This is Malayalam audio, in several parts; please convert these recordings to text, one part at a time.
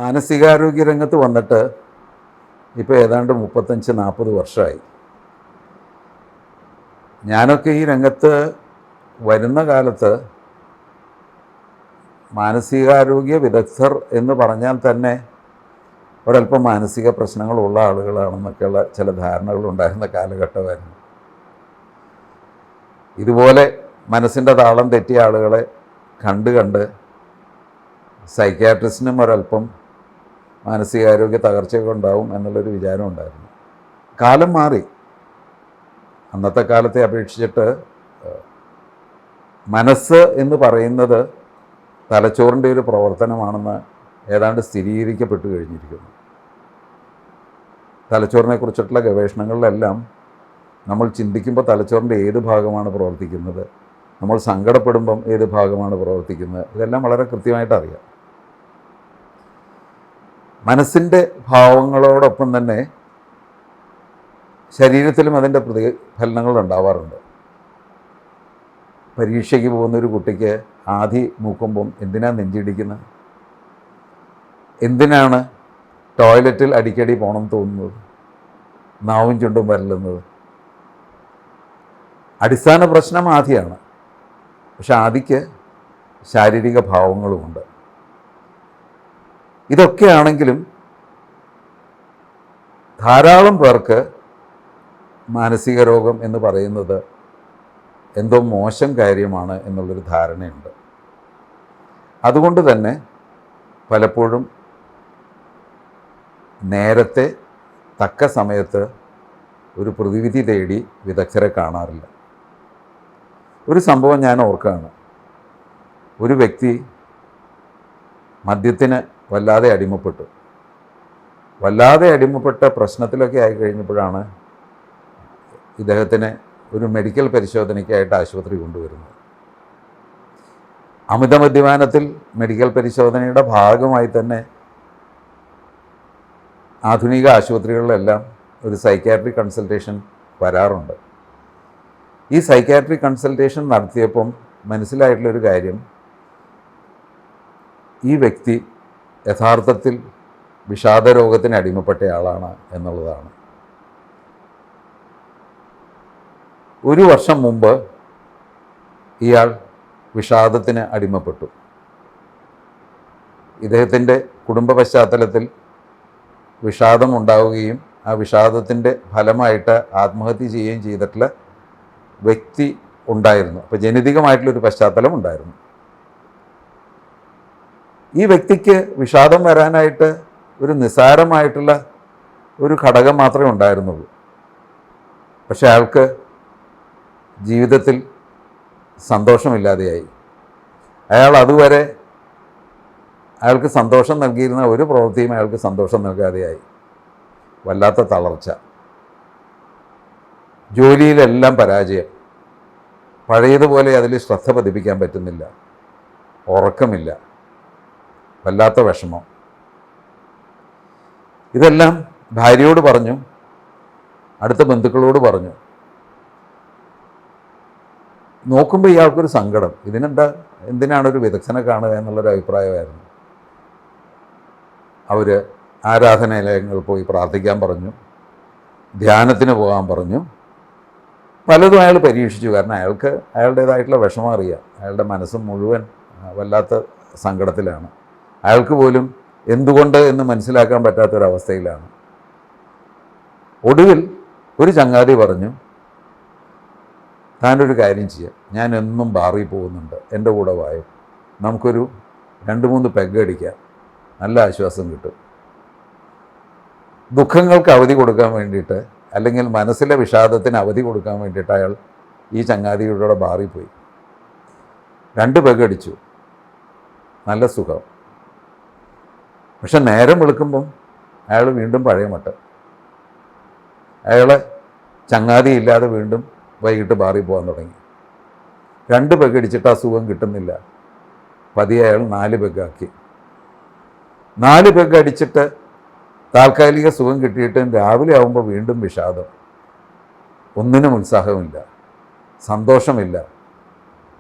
മാനസികാരോഗ്യ രംഗത്ത് വന്നിട്ട് ഇപ്പോൾ ഏതാണ്ട് 35-40 വർഷമായി. ഞാനൊക്കെ ഈ രംഗത്ത് വരുന്ന കാലത്ത് മാനസികാരോഗ്യ വിദഗ്ധർ എന്ന് പറഞ്ഞാൽ തന്നെ ഒരല്പം മാനസിക പ്രശ്നങ്ങളുള്ള ആളുകളാണെന്നൊക്കെയുള്ള ചില ധാരണകളുണ്ടായിരുന്ന കാലഘട്ടമായിരുന്നു. ഇതുപോലെ മനസ്സിൻ്റെ താളം തെറ്റിയ ആളുകളെ കണ്ട് സൈക്യാട്രിസ്റ്റിനും ഒരല്പം മാനസികാരോഗ്യ തകർച്ചയൊക്കെ ഉണ്ടാവും എന്നുള്ളൊരു വിചാരം ഉണ്ടായിരുന്നു. കാലം മാറി. അന്നത്തെ കാലത്തെ അപേക്ഷിച്ചിട്ട് മനസ്സ് എന്ന് പറയുന്നത് തലച്ചോറിൻ്റെ ഒരു പ്രവർത്തനമാണെന്ന് ഏതാണ്ട് സ്ഥിരീകരിക്കപ്പെട്ടു കഴിഞ്ഞിരിക്കുന്നു. തലച്ചോറിനെക്കുറിച്ചിട്ടുള്ള ഗവേഷണങ്ങളിലെല്ലാം നമ്മൾ ചിന്തിക്കുമ്പോൾ തലച്ചോറിൻ്റെ ഏത് ഭാഗമാണ് പ്രവർത്തിക്കുന്നത്, നമ്മൾ സങ്കടപ്പെടുമ്പം ഏത് ഭാഗമാണ് പ്രവർത്തിക്കുന്നത്, ഇതെല്ലാം വളരെ കൃത്യമായിട്ട് അറിയാം. മനസ്സിൻ്റെ ഭാവങ്ങളോടൊപ്പം തന്നെ ശരീരത്തിലും അതിൻ്റെ പ്രതിഫലനങ്ങൾ ഉണ്ടാവാറുണ്ട്. പരീക്ഷയ്ക്ക് പോകുന്നൊരു കുട്ടിക്ക് ആധി മൂക്കുമ്പം എന്തിനാണ് നെഞ്ചിടിക്കുന്നത്? എന്തിനാണ് ടോയ്ലറ്റിൽ അടിക്കടി പോകണം തോന്നുന്നത്? നാവും ചുണ്ടും വരലുന്നത്? അടിസ്ഥാന പ്രശ്നം ആധിയാണ്. പക്ഷെ ആദിക്ക് ശാരീരിക ഭാവങ്ങളുമുണ്ട്. ഇതൊക്കെയാണെങ്കിലും ധാരാളം പേർക്ക് മാനസിക രോഗം എന്ന് പറയുന്നത് എന്തോ മോശം കാര്യമാണ് എന്നുള്ളൊരു ധാരണയുണ്ട്. അതുകൊണ്ട് തന്നെ പലപ്പോഴും നേരത്തെ തക്ക സമയത്ത് ഒരു പ്രതിവിധി തേടി വിദഗ്ധരെ കാണാറില്ല. ഒരു സംഭവം ഞാൻ ഓർക്കുകയാണ്. ഒരു വ്യക്തി മദ്യത്തിന് വല്ലാതെ അടിമപ്പെട്ട പ്രശ്നത്തിലൊക്കെ ആയി കഴിഞ്ഞപ്പോഴാണ് ഇദ്ദേഹത്തിന് ഒരു മെഡിക്കൽ പരിശോധനയ്ക്കായിട്ട് ആശുപത്രി കൊണ്ടുവരുന്നത്. അമിത മദ്യപാനത്തിൽ മെഡിക്കൽ പരിശോധനയുടെ ഭാഗമായി തന്നെ ആധുനിക ആശുപത്രികളിലെല്ലാം ഒരു സൈക്യാട്രിക് കൺസൾട്ടേഷൻ വരാറുണ്ട്. ഈ സൈക്യാട്രിക് കൺസൾട്ടേഷൻ നടത്തിയപ്പം മനസ്സിലായിട്ടുള്ളൊരു കാര്യം, ഈ വ്യക്തി യഥാർത്ഥത്തിൽ വിഷാദരോഗത്തിന് അടിമപ്പെട്ടയാളാണ് എന്നുള്ളതാണ്. ഒരു വർഷം മുമ്പ് ഇയാൾ വിഷാദത്തിന് അടിമപ്പെട്ടു. ഇദ്ദേഹത്തിൻ്റെ കുടുംബ പശ്ചാത്തലത്തിൽ വിഷാദം ഉണ്ടാവുകയും ആ വിഷാദത്തിൻ്റെ ഫലമായിട്ട് ആത്മഹത്യ ചെയ്യുകയും ചെയ്തിട്ടുള്ള വ്യക്തി ഉണ്ടായിരുന്നു. അപ്പോൾ ജനിതകമായിട്ടുള്ളൊരു പശ്ചാത്തലം ഉണ്ടായിരുന്നു. ഈ വ്യക്തിക്ക് വിഷാദം വരാനായിട്ട് ഒരു നിസ്സാരമായിട്ടുള്ള ഒരു ഘടകം മാത്രമേ ഉണ്ടായിരുന്നുള്ളൂ. പക്ഷെ അയാൾക്ക് ജീവിതത്തിൽ സന്തോഷമില്ലാതെയായി. അതുവരെ അയാൾക്ക് സന്തോഷം നൽകിയിരുന്ന ഒരു പ്രവൃത്തിയും അയാൾക്ക് സന്തോഷം നൽകാതെയായി. വല്ലാത്ത തളർച്ച, ജോലിയിലെല്ലാം പരാജയം, പഴയതുപോലെ അതിൽ ശ്രദ്ധ പതിപ്പിക്കാൻ പറ്റുന്നില്ല, ഉറക്കമില്ല, വല്ലാത്ത വിഷമം. ഇതെല്ലാം ഭാര്യയോട് പറഞ്ഞു, അടുത്ത ബന്ധുക്കളോട് പറഞ്ഞു. നോക്കുമ്പോൾ ഇയാൾക്കൊരു സങ്കടം, എന്തിനാണൊരു വിദഗ്ധനെ കാണുക എന്നുള്ളൊരു അഭിപ്രായമായിരുന്നു. അവർ ആരാധനാലയങ്ങളിൽ പോയി പ്രാർത്ഥിക്കാൻ പറഞ്ഞു, ധ്യാനത്തിന് പോകാൻ പറഞ്ഞു. പലതും അയാൾ പരീക്ഷിച്ചു. കാരണം അയാളുടേതായിട്ടുള്ള വിഷമം അറിയാം. അയാളുടെ മനസ്സ് മുഴുവൻ വല്ലാത്ത സങ്കടത്തിലാണ്. അയാൾക്ക് പോലും എന്തുകൊണ്ട് എന്ന് മനസ്സിലാക്കാൻ പറ്റാത്തൊരവസ്ഥയിലാണ്. ഒടുവിൽ ഒരു ചങ്ങാതി പറഞ്ഞു, താനൊരു കാര്യം ചെയ്യാം, ഞാൻ എന്നും ബാറിൽ പോകുന്നുണ്ട്, എൻ്റെ കൂടെ വായും, നമുക്കൊരു 2-3 പെഗ് അടിക്കാം, നല്ല ആശ്വാസം കിട്ടും. ദുഃഖങ്ങൾക്ക് അവധി കൊടുക്കാൻ വേണ്ടിയിട്ട്, അല്ലെങ്കിൽ മനസ്സിലെ വിഷാദത്തിന് അവധി കൊടുക്കാൻ വേണ്ടിയിട്ട് അയാൾ ഈ ചങ്ങാതിയുടെ ബാറിൽ പോയി 2 പെഗ് അടിച്ചു. നല്ല സുഖം. പക്ഷെ നേരം വെളുക്കുമ്പം അയാൾ വീണ്ടും പഴയ മട്ട്. ചങ്ങാതി ഇല്ലാതെ വീണ്ടും വൈകിട്ട് ബാറിൽ പോകാൻ തുടങ്ങി. 2 പെഗ് അടിച്ചിട്ട് ആ സുഖം കിട്ടുന്നില്ല. പതിയെ അയാൾ 4 പെഗ്ഗാക്കി. 4 പെഗ് അടിച്ചിട്ട് താൽക്കാലിക സുഖം കിട്ടിയിട്ട് രാവിലെ ആകുമ്പോൾ വീണ്ടും വിഷാദം. ഒന്നിനും ഉത്സാഹമില്ല, സന്തോഷമില്ല,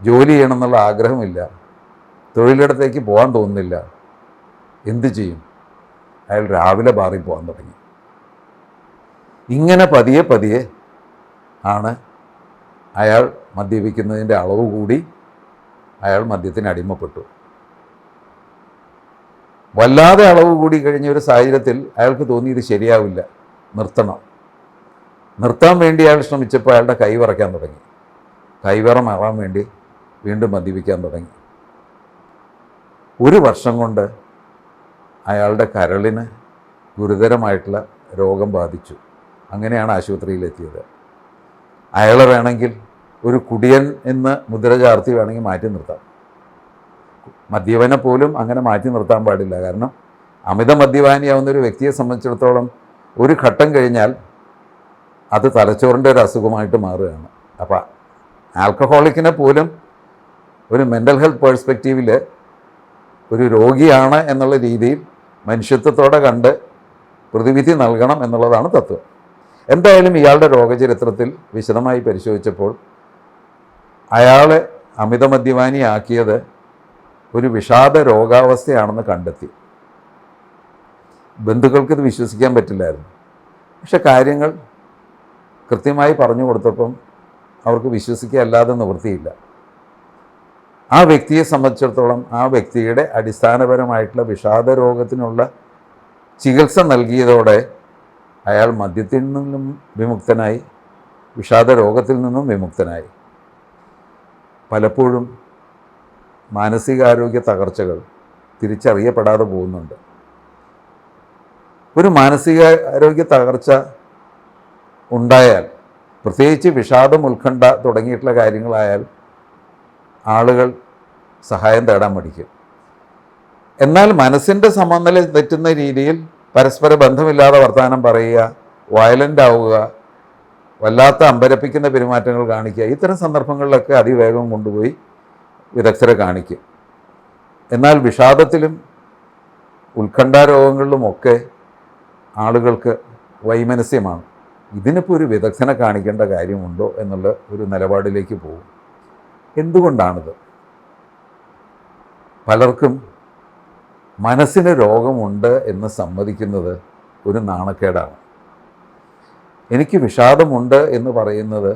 ജോലി ചെയ്യണമെന്നുള്ള ആഗ്രഹമില്ല, തൊഴിലിടത്തേക്ക് പോകാൻ തോന്നുന്നില്ല. എന്തു ചെയ്യും? അയാൾ രാവിലെ ബാറിൽ പോകാൻ തുടങ്ങി. ഇങ്ങനെ പതിയെ പതിയെ ആണ് അയാൾ മദ്യപിക്കുന്നതിൻ്റെ അളവ് കൂടി, അയാൾ മദ്യത്തിന് അടിമപ്പെട്ടു. വല്ലാതെ അളവ് കൂടി കഴിഞ്ഞ ഒരു സാഹചര്യത്തിൽ അയാൾക്ക് തോന്നി ഇത് ശരിയാവില്ല, നിർത്തണം. നിർത്താൻ വേണ്ടി അയാൾ ശ്രമിച്ചപ്പോൾ അയാളുടെ കൈ വിറയ്ക്കാൻ തുടങ്ങി. കൈവിറ മാറാൻ വേണ്ടി വീണ്ടും മദ്യപിക്കാൻ തുടങ്ങി. 1 വർഷം കൊണ്ട് അയാളുടെ കരളിന് ഗുരുതരമായിട്ടുള്ള രോഗം ബാധിച്ചു. അങ്ങനെയാണ് ആശുപത്രിയിലെത്തിയത്. അയാളെ വേണമെങ്കിൽ ഒരു കുടിയൻ എന്ന് മുദ്ര ചാർത്തി വേണമെങ്കിൽ മാറ്റി നിർത്താം. മദ്യപനെ പോലും അങ്ങനെ മാറ്റി നിർത്താൻ പാടില്ല. കാരണം അമിത മദ്യപാനിയാവുന്ന ഒരു വ്യക്തിയെ സംബന്ധിച്ചിടത്തോളം ഒരു ഘട്ടം കഴിഞ്ഞാൽ അത് തലച്ചോറിൻ്റെ ഒരു അസുഖമായിട്ട് മാറുകയാണ്. അപ്പോൾ ആൽക്കഹോളിക്കിനെ പോലും ഒരു മെൻ്റൽ ഹെൽത്ത് പേഴ്സ്പെക്റ്റീവിൽ ഒരു രോഗിയാണ് എന്നുള്ള രീതിയിൽ മനുഷ്യത്വത്തോടെ കണ്ട് പ്രതിവിധി നൽകണം എന്നുള്ളതാണ് തത്വം. എന്തായാലും ഇയാളുടെ രോഗചരിത്രത്തിൽ വിശദമായി പരിശോധിച്ചപ്പോൾ അയാളെ അമിത മദ്യപാനിയാക്കിയത് ഒരു വിഷാദ രോഗാവസ്ഥയാണെന്ന് കണ്ടെത്തി. ബന്ധുക്കൾക്കിത് വിശ്വസിക്കാൻ പറ്റില്ലായിരുന്നു. പക്ഷെ കാര്യങ്ങൾ കൃത്യമായി പറഞ്ഞു കൊടുത്തപ്പം അവർക്ക് വിശ്വസിക്കുക അല്ലാതെ നിവൃത്തിയില്ല. ആ വ്യക്തിയെ സംബന്ധിച്ചിടത്തോളം ആ വ്യക്തിയുടെ അടിസ്ഥാനപരമായിട്ടുള്ള വിഷാദ രോഗത്തിനുള്ള ചികിത്സ നൽകിയതോടെ അയാൾ മദ്യത്തിൽ നിന്നും വിമുക്തനായി, വിഷാദ രോഗത്തിൽ നിന്നും വിമുക്തനായി. പലപ്പോഴും മാനസികാരോഗ്യ തകർച്ചകൾ തിരിച്ചറിയപ്പെടാതെ പോകുന്നുണ്ട്. ഒരു മാനസികാരോഗ്യ തകർച്ച ഉണ്ടായാൽ, പ്രത്യേകിച്ച് വിഷാദം, ഉത്കണ്ഠ തുടങ്ങിയിട്ടുള്ള കാര്യങ്ങളായാൽ ആളുകൾ സഹായം തേടാൻ മടിക്കും. എന്നാൽ മനസ്സിൻ്റെ സമനില തെറ്റുന്ന രീതിയിൽ പരസ്പര ബന്ധമില്ലാതെ വർത്തമാനം പറയുക, വയലൻ്റ് ആവുക, വല്ലാത്ത അമ്പരപ്പിക്കുന്ന പെരുമാറ്റങ്ങൾ കാണിക്കുക, ഇത്തരം സന്ദർഭങ്ങളിലൊക്കെ അതിവേഗം കൊണ്ടുപോയി വിദഗ്ധരെ കാണിക്കും. എന്നാൽ വിഷാദത്തിലും ഉത്കണ്ഠാരോഗങ്ങളിലുമൊക്കെ ആളുകൾക്ക് വൈമനസ്യമാണ്. ഇതിനിപ്പോൾ ഒരു വിദഗ്ധനെ കാണിക്കേണ്ട കാര്യമുണ്ടോ എന്നുള്ള ഒരു നിലപാടിലേക്ക് പോകും. എന്തുകൊണ്ടാണിത്? പലർക്കും മനസ്സിന് രോഗമുണ്ട് എന്ന് സമ്മതിക്കുന്നത് ഒരു നാണക്കേടാണ്. എനിക്ക് വിഷാദമുണ്ട് എന്ന് പറയുന്നത്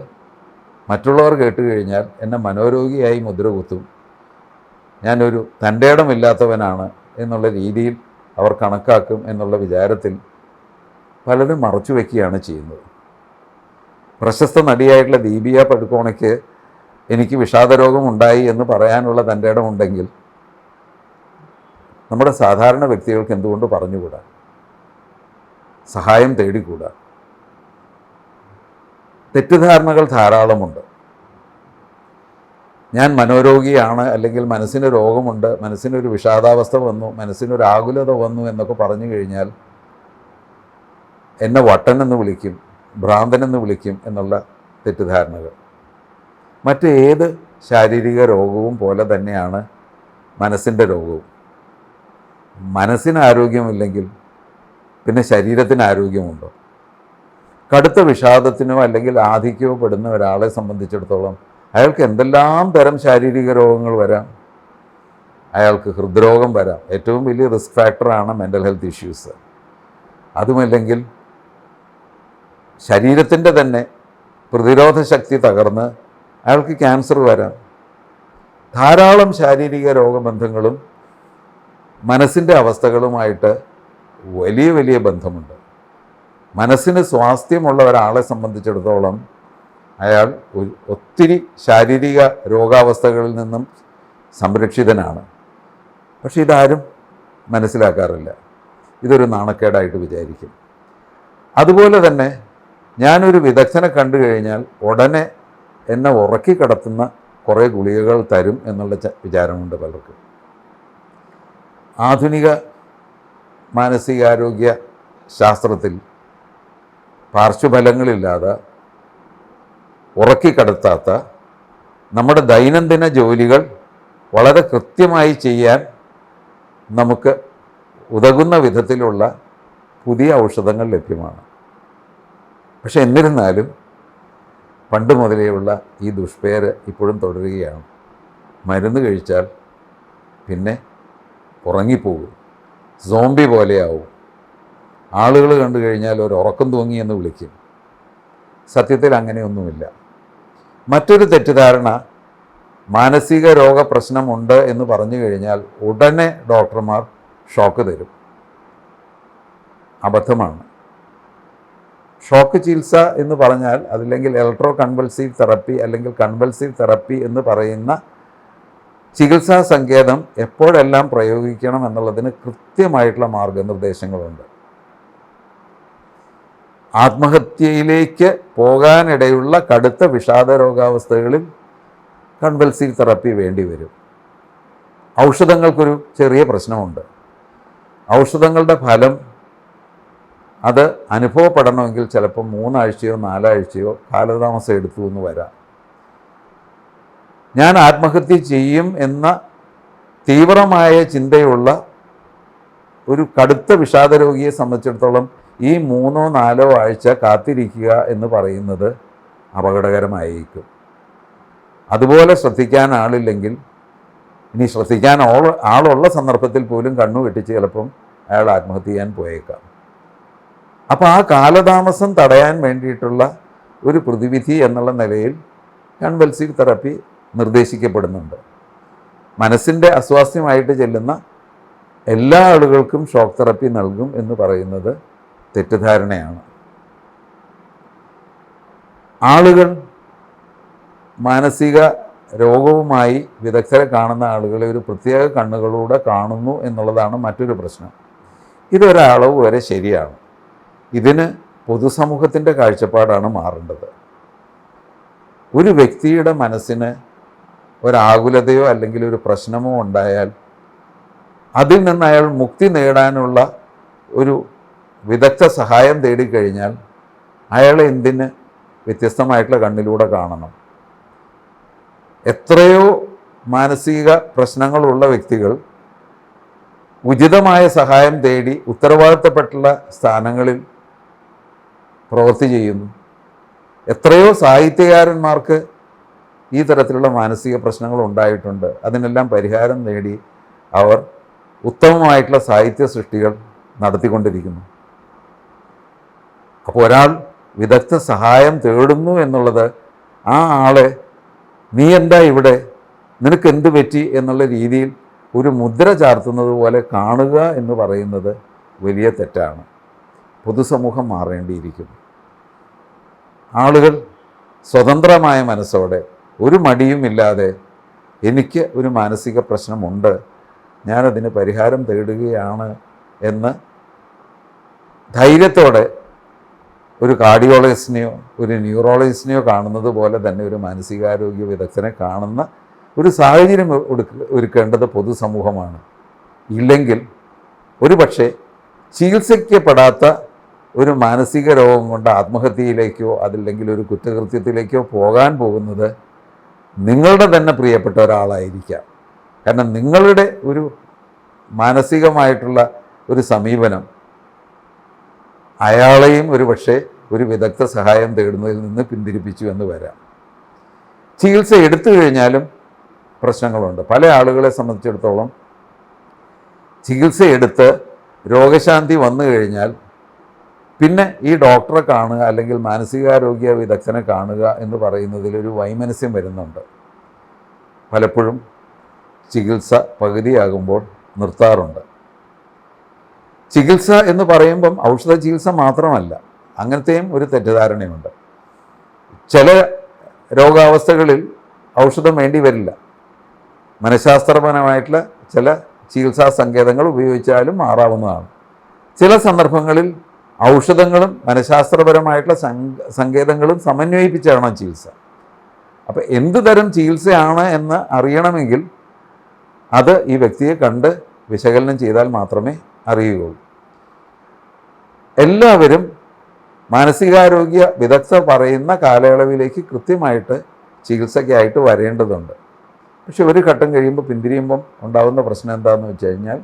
മറ്റുള്ളവർ കേട്ട് കഴിഞ്ഞാൽ എന്നെ മനോരോഗിയായി മുദ്ര കുത്തും, ഞാനൊരു തൻ്റെ ഇടമില്ലാത്തവനാണ് എന്നുള്ള രീതിയിൽ അവർ കണക്കാക്കും എന്നുള്ള വിചാരത്തിൽ പലരും മറച്ചു വയ്ക്കുകയാണ് ചെയ്യുന്നത്. പ്രശസ്ത നടിയായിട്ടുള്ള ദീപിക പടുക്കോണയ്ക്ക് എനിക്ക് വിഷാദരോഗം ഉണ്ടായി എന്ന് പറയാനുള്ള തൻ്റെ ഇടമുണ്ടെങ്കിൽ നമ്മുടെ സാധാരണ വ്യക്തികൾക്ക് എന്തുകൊണ്ട് പറഞ്ഞുകൂടാ? സഹായം തേടിക്കൂടാ? തെറ്റിദ്ധാരണകൾ ധാരാളമുണ്ട്. ഞാൻ മനോരോഗിയാണ്, അല്ലെങ്കിൽ മനസ്സിന് രോഗമുണ്ട്, മനസ്സിനൊരു വിഷാദാവസ്ഥ വന്നു, മനസ്സിനൊരു ആകുലത വന്നു എന്നൊക്കെ പറഞ്ഞു കഴിഞ്ഞാൽ എന്നെ വട്ടനെന്ന് വിളിക്കും, ഭ്രാന്തനെന്ന് വിളിക്കും എന്നുള്ള തെറ്റിദ്ധാരണകൾ. മറ്റേത് ശാരീരിക രോഗവും പോലെ തന്നെയാണ് മനസ്സിൻ്റെ രോഗവും. മനസ്സിന് ആരോഗ്യമില്ലെങ്കിൽ പിന്നെ ശരീരത്തിന് ആരോഗ്യമുണ്ടോ? കടുത്ത വിഷാദത്തിനോ അല്ലെങ്കിൽ ആധിക്യമോ പെടുന്ന ഒരാളെ സംബന്ധിച്ചിടത്തോളം അയാൾക്ക് എന്തെല്ലാം തരം ശാരീരിക രോഗങ്ങൾ വരാം. അയാൾക്ക് ഹൃദ്രോഗം വരാം. ഏറ്റവും വലിയ റിസ്ക് ഫാക്ടറാണ് മെൻ്റൽ ഹെൽത്ത് ഇഷ്യൂസ്. അതുമല്ലെങ്കിൽ ശരീരത്തിൻ്റെ തന്നെ പ്രതിരോധ ശക്തി തകർന്ന് അയാൾക്ക് ക്യാൻസർ വരാം. ധാരാളം ശാരീരിക രോഗബന്ധങ്ങളും മനസ്സിൻ്റെ അവസ്ഥകളുമായിട്ട് വലിയ വലിയ ബന്ധമുണ്ട്. മനസ്സിന് സ്വാസ്ഥ്യമുള്ള ഒരാളെ സംബന്ധിച്ചിടത്തോളം അയാൾ ഒത്തിരി ശാരീരിക രോഗാവസ്ഥകളിൽ നിന്നും സംരക്ഷിതനാണ്. പക്ഷെ ഇതാരും മനസ്സിലാക്കാറില്ല. ഇതൊരു നാണക്കേടായിട്ട് വിചാരിക്കും. അതുപോലെ തന്നെ ഞാനൊരു വിദഗ്ധനെ കണ്ടു കഴിഞ്ഞാൽ ഉടനെ എന്നെ ഉറക്കി കിടത്തുന്ന കുറേ ഗുളികകൾ തരും എന്നുള്ള വിചാരമുണ്ട് പലർക്കും. ആധുനിക മാനസികാരോഗ്യ ശാസ്ത്രത്തിൽ പാർശ്വഫലങ്ങളില്ലാതെ ഉറക്കിക്കിടത്താത്ത നമ്മുടെ ദൈനംദിന ജോലികൾ വളരെ കൃത്യമായി ചെയ്യാൻ നമുക്ക് ഉതകുന്ന വിധത്തിലുള്ള പുതിയ ഔഷധങ്ങൾ ലഭ്യമാണ്. പക്ഷെ എന്നിരുന്നാലും പണ്ട് മുതലേയുള്ള ഈ ദുഷ്പേര് ഇപ്പോഴും തുടരുകയാണ്. മരുന്ന് കഴിച്ചാൽ പിന്നെ ഉറങ്ങിപ്പോകും, സോംബി പോലെയാവും, ആളുകൾ കണ്ടു കഴിഞ്ഞാൽ ഒരു ഉറക്കം തൂങ്ങി എന്ന് വിളിക്കും. സത്യത്തിൽ അങ്ങനെയൊന്നുമില്ല. മറ്റൊരു തെറ്റിദ്ധാരണ, മാനസിക രോഗ പ്രശ്നമുണ്ട് എന്ന് പറഞ്ഞു കഴിഞ്ഞാൽ ഉടനെ ഡോക്ടർമാർ ഷോക്ക് തരും. അബദ്ധമാണ്. ഷോക്ക് ചികിത്സ എന്ന് പറഞ്ഞാൽ അതില്ലെങ്കിൽ ഇലക്ട്രോ കൺവൾസീവ് തെറപ്പി അല്ലെങ്കിൽ കൺവൾസീവ് തെറപ്പി എന്ന് പറയുന്ന ചികിത്സാ സങ്കേതം എപ്പോഴെല്ലാം പ്രയോഗിക്കണം എന്നുള്ളതിന് കൃത്യമായിട്ടുള്ള മാർഗനിർദ്ദേശങ്ങളുണ്ട്. ആത്മഹത്യയിലേക്ക് പോകാനിടയുള്ള കടുത്ത വിഷാദ രോഗാവസ്ഥകളിൽ കൺവൾസീവ് തെറപ്പി വേണ്ടി വരും. ഔഷധങ്ങൾക്കൊരു ചെറിയ പ്രശ്നമുണ്ട്. ഔഷധങ്ങളുടെ ഫലം അത് അനുഭവപ്പെടണമെങ്കിൽ ചിലപ്പോൾ 3 ആഴ്ചയോ 4 ആഴ്ചയോ കാലതാമസം എടുത്തു എന്ന് വരാം. ഞാൻ ആത്മഹത്യ ചെയ്യും എന്ന തീവ്രമായ ചിന്തയുള്ള ഒരു കടുത്ത വിഷാദരോഗിയെ സംബന്ധിച്ചിടത്തോളം ഈ 3-4 ആഴ്ച കാത്തിരിക്കുക എന്ന് പറയുന്നത് അപകടകരമായിരിക്കും. അതുപോലെ ശ്രദ്ധിക്കാൻ ആളില്ലെങ്കിൽ, ഇനി ശ്രദ്ധിക്കാൻ ആളുള്ള സന്ദർഭത്തിൽ പോലും കണ്ണു വെട്ടിച്ച് ചിലപ്പം അയാൾ ആത്മഹത്യ ചെയ്യാൻ പോയേക്കാം. അപ്പോൾ ആ കാലതാമസം തടയാൻ വേണ്ടിയിട്ടുള്ള ഒരു പ്രതിവിധി എന്നുള്ള നിലയിൽ കൺവൾസീവ് തെറപ്പി നിർദ്ദേശിക്കപ്പെടുന്നുണ്ട്. മനസ്സിൻ്റെ അസ്വാസ്ഥ്യമായിട്ട് ചെല്ലുന്ന എല്ലാ ആളുകൾക്കും ഷോക്ക് തെറപ്പി നൽകും എന്ന് പറയുന്നത് തെറ്റിദ്ധാരണയാണ്. ആളുകൾ മാനസിക രോഗവുമായി വിദഗ്ധരെ കാണുന്ന ആളുകളെ ഒരു പ്രത്യേക കണ്ണുകളിലൂടെ കാണുന്നു എന്നുള്ളതാണ് മറ്റൊരു പ്രശ്നം. ഇതൊരളവ് വരെ ശരിയാണ്. ഇതിന് പൊതുസമൂഹത്തിൻ്റെ കാഴ്ചപ്പാടാണ് മാറേണ്ടത്. ഒരു വ്യക്തിയുടെ മനസ്സിന് ഒരാകുലതയോ അല്ലെങ്കിൽ ഒരു പ്രശ്നമോ ഉണ്ടായാൽ അതിൽ നിന്ന് അയാൾ മുക്തി നേടാനുള്ള ഒരു വിദഗ്ധ സഹായം തേടിക്കഴിഞ്ഞാൽ അയാളെ എന്തിന് വ്യത്യസ്തമായിട്ടുള്ള കണ്ണിലൂടെ കാണണം? എത്രയോ മാനസിക പ്രശ്നങ്ങളുള്ള വ്യക്തികൾ ഉചിതമായ സഹായം തേടി ഉത്തരവാദിത്തപ്പെട്ടുള്ള സ്ഥാനങ്ങളിൽ പ്രവൃത്തി ചെയ്യുന്നു. എത്രയോ സാഹിത്യകാരന്മാർക്ക് ഈ തരത്തിലുള്ള മാനസിക പ്രശ്നങ്ങൾ ഉണ്ടായിട്ടുണ്ട്. അതിനെല്ലാം പരിഹാരം നേടി അവർ ഉത്തമമായിട്ടുള്ള സാഹിത്യ സൃഷ്ടികൾ നടത്തിക്കൊണ്ടിരിക്കുന്നു. അപ്പോൾ ഒരാൾ വിദഗ്ധ സഹായം തേടുന്നു എന്നുള്ളത് ആ ആളെ നീ എന്താ ഇവിടെ, നിനക്ക് എന്ത് പറ്റി എന്നുള്ള രീതിയിൽ ഒരു മുദ്ര ചാർത്തുന്നത് പോലെ കാണുക എന്ന് പറയുന്നത് വലിയ തെറ്റാണ്. പൊതുസമൂഹം മാറേണ്ടിയിരിക്കുന്നു. ആളുകൾ സ്വതന്ത്രമായ മനസ്സോടെ ഒരു മടിയുമില്ലാതെ എനിക്ക് ഒരു മാനസിക പ്രശ്നമുണ്ട്, ഞാനതിന് പരിഹാരം തേടുകയാണ് എന്ന് ധൈര്യത്തോടെ ഒരു കാർഡിയോളജിസ്റ്റിനെയോ ഒരു ന്യൂറോളജിസ്റ്റിനെയോ കാണുന്നത് പോലെ തന്നെ ഒരു മാനസികാരോഗ്യ വിദഗ്ധനെ കാണുന്ന ഒരു സാഹചര്യം ഒരുക്കേണ്ടത് പൊതുസമൂഹമാണ്. ഇല്ലെങ്കിൽ ഒരു പക്ഷേ ചികിത്സിക്കപ്പെടാത്ത ഒരു മാനസിക രോഗം കൊണ്ട് ആത്മഹത്യയിലേക്കോ അതല്ലെങ്കിൽ ഒരു കുറ്റകൃത്യത്തിലേക്കോ പോകാൻ പോകുന്നത് നിങ്ങളുടെ തന്നെ പ്രിയപ്പെട്ട ഒരാളായിരിക്കാം. കാരണം നിങ്ങളുടെ ഒരു മാനസികമായിട്ടുള്ള ഒരു സമീപനം അയാളെയും ഒരു പക്ഷേ ഒരു വിദഗ്ധ സഹായം തേടുന്നതിൽ നിന്ന് പിന്തിരിപ്പിച്ചു എന്ന് വരാം. ചികിത്സ എടുത്തു കഴിഞ്ഞാലും പ്രശ്നങ്ങളുണ്ട്. പല ആളുകളെ സംബന്ധിച്ചിടത്തോളം ചികിത്സ എടുത്ത് രോഗശാന്തി വന്നു കഴിഞ്ഞാൽ പിന്നെ ഈ ഡോക്ടറെ കാണുക അല്ലെങ്കിൽ മാനസികാരോഗ്യ വിദഗ്ധനെ കാണുക എന്ന് പറയുന്നതിലൊരു വൈമനസ്യം വരുന്നുണ്ട്. പലപ്പോഴും ചികിത്സ പകുതിയാകുമ്പോൾ നിർത്താറുണ്ട്. ചികിത്സ എന്ന് പറയുമ്പം ഔഷധ ചികിത്സ മാത്രമല്ല, അങ്ങനത്തെയും ഒരു തെറ്റിദ്ധാരണയുണ്ട്. ചില രോഗാവസ്ഥകളിൽ ഔഷധം വേണ്ടി വരില്ല. മനഃശാസ്ത്രപരമായിട്ടുള്ള ചില ചികിത്സാ സങ്കേതങ്ങൾ ഉപയോഗിച്ചാലും മാറാവുന്നതാണ്. ചില സന്ദർഭങ്ങളിൽ ഔഷധങ്ങളും മനഃശാസ്ത്രപരമായിട്ടുള്ള സങ്കേതങ്ങളും സമന്വയിപ്പിച്ചാണ് ചികിത്സ. അപ്പോൾ എന്ത് തരം ചികിത്സയാണ് എന്ന് അറിയണമെങ്കിൽ അത് ഈ വ്യക്തിയെ കണ്ട് വിശകലനം ചെയ്താൽ മാത്രമേ അറിയുകയുള്ളൂ. എല്ലാവരും മാനസികാരോഗ്യ വിദഗ്ധ പറയുന്ന കാലയളവിലേക്ക് കൃത്യമായിട്ട് ചികിത്സയ്ക്കായിട്ട് വരേണ്ടതുണ്ട്. പക്ഷെ ഒരു ഘട്ടം കഴിയുമ്പോൾ പിന്തിരിയുമ്പം ഉണ്ടാകുന്ന പ്രശ്നം എന്താണെന്ന് വെച്ച് കഴിഞ്ഞാൽ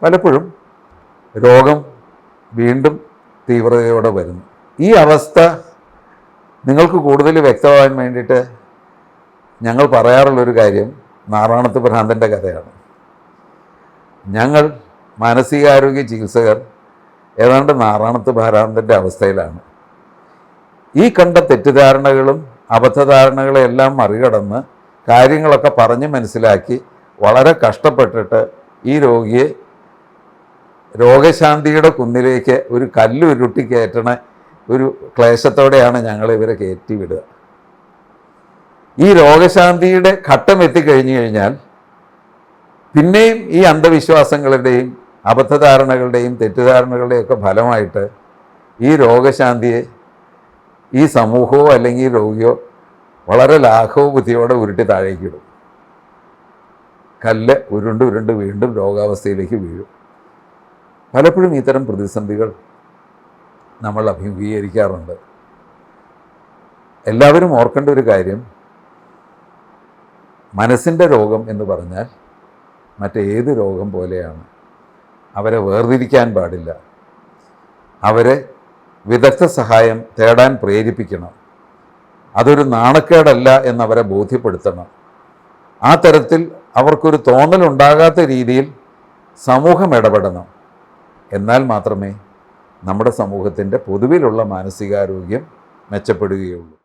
പലപ്പോഴും രോഗം വീണ്ടും തീവ്രതയോടെ വരുന്നു. ഈ അവസ്ഥ നിങ്ങൾക്ക് കൂടുതൽ വ്യക്തമാകാൻ വേണ്ടിയിട്ട് ഞങ്ങൾ പറയാറുള്ളൊരു കാര്യം നാറാണത്ത് ഭ്രാന്തൻ്റെ കഥയാണ്. ഞങ്ങൾ മാനസികാരോഗ്യ ചികിത്സകർ ഏതാണ്ട് നാറാണത്ത് ഭാരാന്തൻ്റെ അവസ്ഥയിലാണ്. ഈ കണ്ട തെറ്റിദ്ധാരണകളും അബദ്ധധാരണകളെ എല്ലാം മറികടന്ന് കാര്യങ്ങളൊക്കെ പറഞ്ഞ് മനസ്സിലാക്കി വളരെ കഷ്ടപ്പെട്ടിട്ട് ഈ രോഗിയെ രോഗശാന്തിയുടെ കുന്നിലേക്ക് ഒരു കല്ല് ഉരുട്ടി കയറ്റണ ഒരു ക്ലേശത്തോടെയാണ് ഞങ്ങൾ ഇവരെ കയറ്റി വിടുക. ഈ രോഗശാന്തിയുടെ ഘട്ടം എത്തിക്കഴിഞ്ഞു കഴിഞ്ഞാൽ പിന്നെയും ഈ അന്ധവിശ്വാസങ്ങളുടെയും അബദ്ധധാരണകളുടെയും തെറ്റിദ്ധാരണകളുടെയും ഒക്കെ ഫലമായിട്ട് ഈ രോഗശാന്തിയെ ഈ സമൂഹമോ അല്ലെങ്കിൽ രോഗിയോ വളരെ ലാഘവ ബുദ്ധിയോടെ ഉരുട്ടി താഴേക്കിടും. കല്ല് ഉരുണ്ട് ഉരുണ്ട് വീണ്ടും രോഗാവസ്ഥയിലേക്ക് വീഴും. പലപ്പോഴും ഇത്തരം പ്രതിസന്ധികൾ നമ്മൾ അഭിമുഖീകരിക്കാറുണ്ട്. എല്ലാവരും ഓർക്കേണ്ട ഒരു കാര്യം, മനസ്സിൻ്റെ രോഗം എന്ന് പറഞ്ഞാൽ മറ്റേത് രോഗം പോലെയാണ്. അവരെ വേർതിരിക്കാൻ പാടില്ല. അവരെ വിദഗ്ധ സഹായം തേടാൻ പ്രേരിപ്പിക്കണം. അതൊരു നാണക്കേടല്ല എന്നവരെ ബോധ്യപ്പെടുത്തണം. ആ തരത്തിൽ അവർക്കൊരു തോന്നലുണ്ടാകാത്ത രീതിയിൽ സമൂഹം ഇടപെടണം. എന്നാൽ മാത്രമേ നമ്മുടെ സമൂഹത്തിൻ്റെ പൊതുവിലുള്ള മാനസികാരോഗ്യം മെച്ചപ്പെടുകയുള്ളൂ.